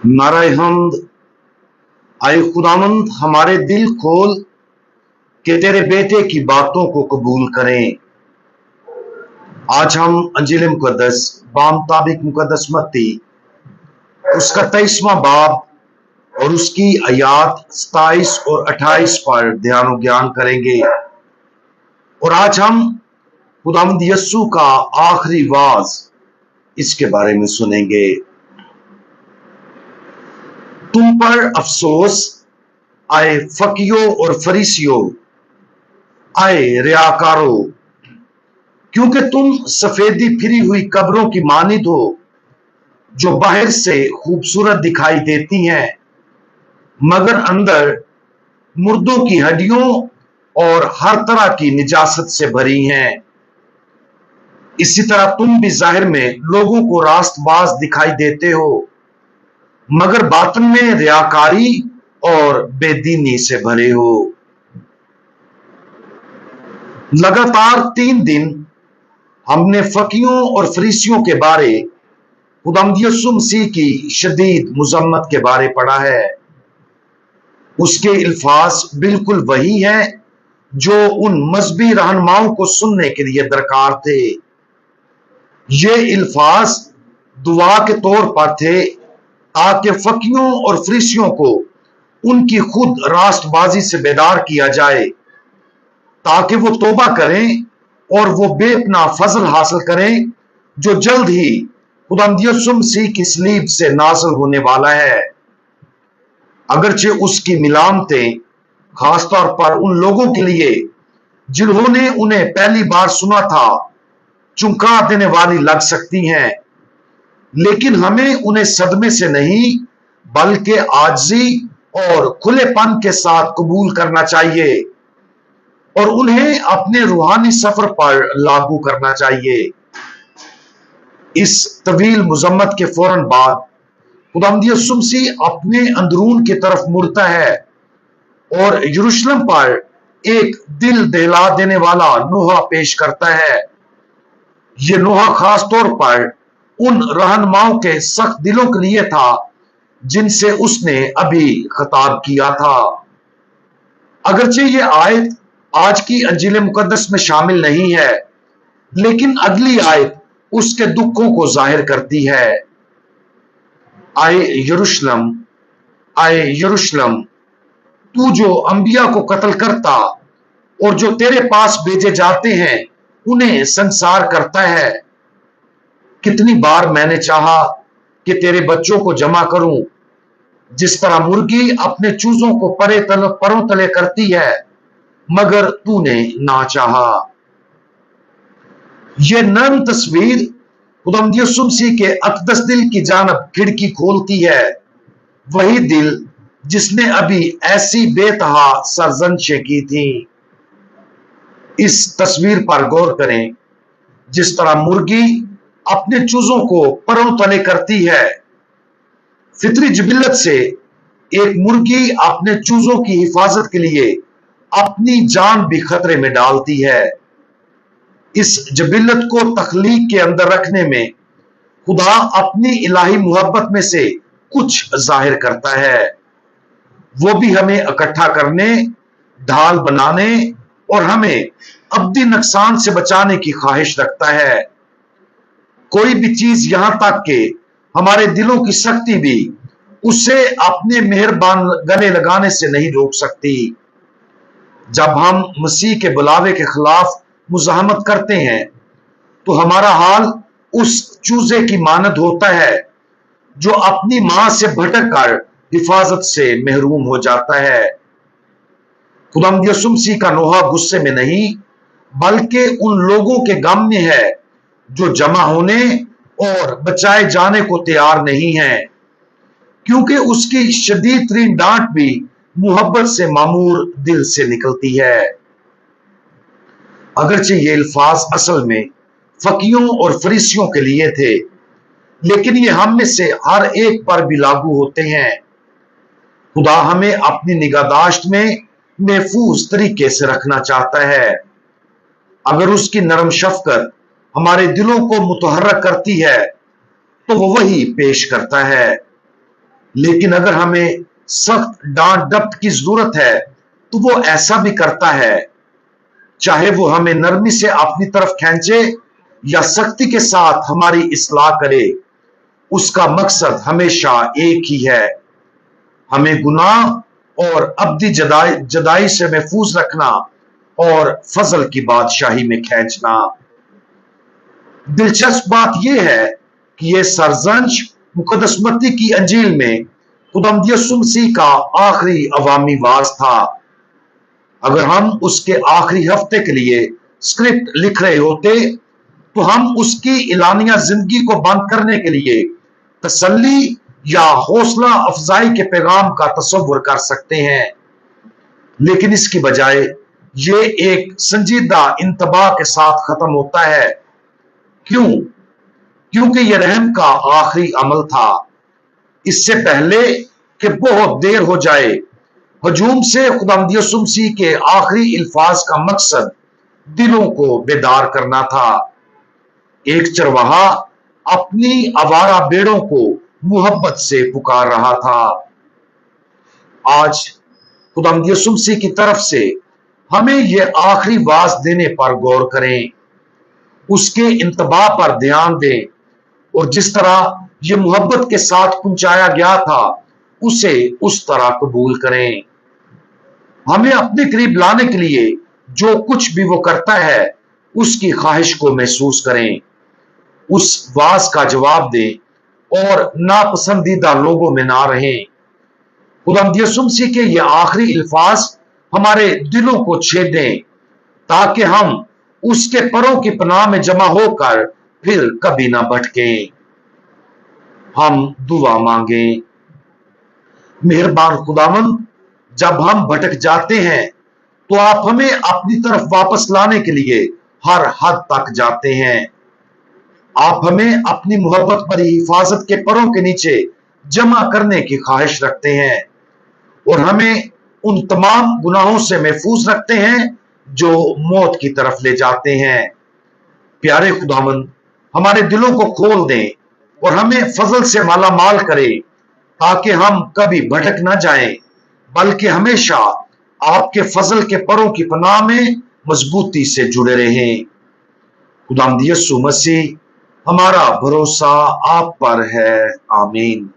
नाराए हमद। आए खुदावंद, हमारे दिल खोल कि तेरे बेटे की बातों को कबूल करें। आज हम अंजील मुकद्दस बामुताबिक मुकद्दस मत्ती उसका 23वां बाब और उसकी आयात 27 और 28 पर ध्यान और ज्ञान करेंगे। और आज हम खुदावंद यस्सु का आखिरी वाज इसके बारे में सुनेंगे। तुम पर अफसोस आए फकीयों और फरीसियों, आए रियाकारों, क्योंकि तुम सफेदी फिरी हुई कब्रों की मानिद हो, जो बाहर से खूबसूरत दिखाई देती हैं मगर अंदर मुर्दों की हड्डियों और हर तरह की निजासत से भरी हैं। इसी तरह तुम भी जाहिर में लोगों को रास्तबाज दिखाई देते हो, मगर बातन में रियाकारी और बेदीनी से भरे हो। लगातार 3 दिन हमने फकीयों और फरीसियों के बारे खुदावंद यीशु मसीह की शदीद मुजम्मत के बारे पढ़ा है। उसके अल्फाज बिल्कुल वही हैं जो उन मजहबी रहनुमाओं को सुनने के लिए दरकार थे। ये अल्फाज दुआ के तौर पर थे ताकि फकीयों और फरीसियों को उनकी खुद रास्तबाजी से बेदार किया जाए, ताकि वो तौबा करें और वो बेपना फजल हासिल करें जो जल्द ही खुदावंद यीशु मसीह की सलीब से नाज़िल होने वाला है। अगरचे उसकी मिलामतें खासतौर पर उन लोगों के लिए जिन्होंने उन्हें पहली बार सुना था चुंका देने वाली लग सकती हैं, लेकिन हमें उन्हें सदमे से नहीं बल्कि आजिज़ी और खुलेपन के साथ कबूल करना चाहिए और उन्हें अपने रूहानी सफर पर लागू करना चाहिए। इस तवील मुजम्मत के फौरन बाद खुदावंद यीशु मसीह अपने अंदरून की तरफ मुड़ता है और यरूशलेम पर एक दिल दहला देने वाला नोहा पेश करता है। यह नोहा खास तौर पर उन रहनुमाओं के सख्त दिलों के लिए था जिनसे उसने अभी खिताब किया था। अगरचे ये आयत आज की अंजील मुकद्दस में शामिल नहीं है, लेकिन अगली आयत उसके दुखों को जाहिर करती है। आए यरूशलेम, आए यरूशलेम, तू जो अंबिया को कत्ल करता और जो तेरे पास भेजे जाते हैं उन्हें संसार करता है। कितनी बार मैंने चाहा कि तेरे बच्चों को जमा करूं, जिस तरह मुर्गी अपने चूजों को परों तले करती है, मगर तूने ना चाहा। यह नर्म तस्वीर खुदावंद यीशु मसीह के अक़दस दिल की जानब खिड़की खोलती है। वही दिल जिसने अभी ऐसी बेतहा सरजंशें की थी। इस तस्वीर पर गौर करें। जिस तरह मुर्गी अपने चूजों को परों तले करती है, फितरी जिबिलत से एक मुर्गी अपने चूजों की हिफाजत के लिए अपनी जान भी खतरे में डालती है। इस जबिलत को तख्लीक के अंदर रखने में खुदा अपनी इलाही मोहब्बत में से कुछ जाहिर करता है। वो भी हमें इकट्ठा करने, ढाल बनाने और हमें अब्दी नुकसान से बचाने की ख्वाहिश रखता है। कोई भी चीज यहां तक कि हमारे दिलों की सख्ती भी उसे अपने मेहरबान गले लगाने से नहीं रोक सकती। जब हम मसीह के बुलावे के खिलाफ मुजाहमत करते हैं तो हमारा हाल उस चूजे की मानद होता है जो अपनी मां से भटक कर हिफाजत से महरूम हो जाता है। खुदावंद यीशु मसीह का नोहा गुस्से में नहीं बल्कि उन लोगों के गम में है जो जमा होने और बचाए जाने को तैयार नहीं है, क्योंकि उसकी शदीद तरीन डांट भी मोहब्बत से मामूर दिल से निकलती है। अगरचे ये अल्फाज असल में फकीयों और फरीसियों के लिए थे, लेकिन ये हम में से हर एक पर भी लागू होते हैं। खुदा हमें अपनी निगाहदाश्त में महफूज तरीके से रखना चाहता है। अगर उसकी नरम शफकत हमारे दिलों को मुतहर्रक करती है तो वो वही पेश करता है। लेकिन अगर हमें सख्त डांट डपट की जरूरत है तो वो ऐसा भी करता है, चाहे वो हमें नरमी से अपनी तरफ खींचे या सख्ती के साथ हमारी इस्लाह करे। उसका मकसद हमेशा एक ही है, हमें गुनाह और अब्दी जदाई से महफूज रखना और फजल की बादशाही में खींचना। दिलचस्प बात यह है कि यह सरजंश मुकद्दस मत्ती की अंजील में खुदावंद यीशु मसीह का आखिरी अवामी वाज था। अगर हम उसके आखिरी हफ्ते के लिए स्क्रिप्ट लिख रहे होते तो हम उसकी इलानिया जिंदगी को बंद करने के लिए तसल्ली या हौसला अफजाई के पैगाम का तस्वुर कर सकते हैं, लेकिन इसकी बजाय ये एक संजीदा इंतबाह के साथ खत्म होता है। क्यों? क्योंकि यह रहम का आखिरी अमल था। इससे पहले कि बहुत देर हो जाए, हजूम से खुदावंद यीशु मसीह के आखिरी अल्फाज का मकसद दिलों को बेदार करना था। एक चरवाहा अपनी आवारा भेड़ों को मोहब्बत से पुकार रहा था। आज खुदावंद यीशु मसीह की तरफ से हमें यह आखिरी वाज देने पर गौर करें, उसके इंतबाह पर ध्यान दें और जिस तरह यह मोहब्बत के साथ पहुंचाया गया था उसे उस तरह कबूल करें। हमें अपने करीब लाने के लिए जो कुछ भी वो करता है उसकी ख्वाहिश को महसूस करें, उस वाज का जवाब दें और नापसंदीदा लोगों में ना रहें। खुदावंद यीशु मसीह के ये आखिरी अल्फाज हमारे दिलों को छेदें ताकि हम उसके परों की पनाह में जमा होकर फिर कभी ना भटकें। हम दुआ मांगें। मेहरबान खुदावंद, जब हम भटक जाते हैं तो आप हमें अपनी तरफ वापस लाने के लिए हर हद तक जाते हैं। आप हमें अपनी मोहब्बत भरी हिफाजत के परों के नीचे जमा करने की ख्वाहिश रखते हैं और हमें उन तमाम गुनाहों से महफूज रखते हैं जो मौत की तरफ ले जाते हैं। प्यारे खुदावंद, हमारे दिलों को खोल दें और हमें फजल से माला माल करें ताकि हम कभी भटक ना जाएं, बल्कि हमेशा आपके फजल के परों की पनाह में मजबूती से जुड़े रहें। खुदावंद यीशु मसीह, हमारा भरोसा आप पर है। आमीन।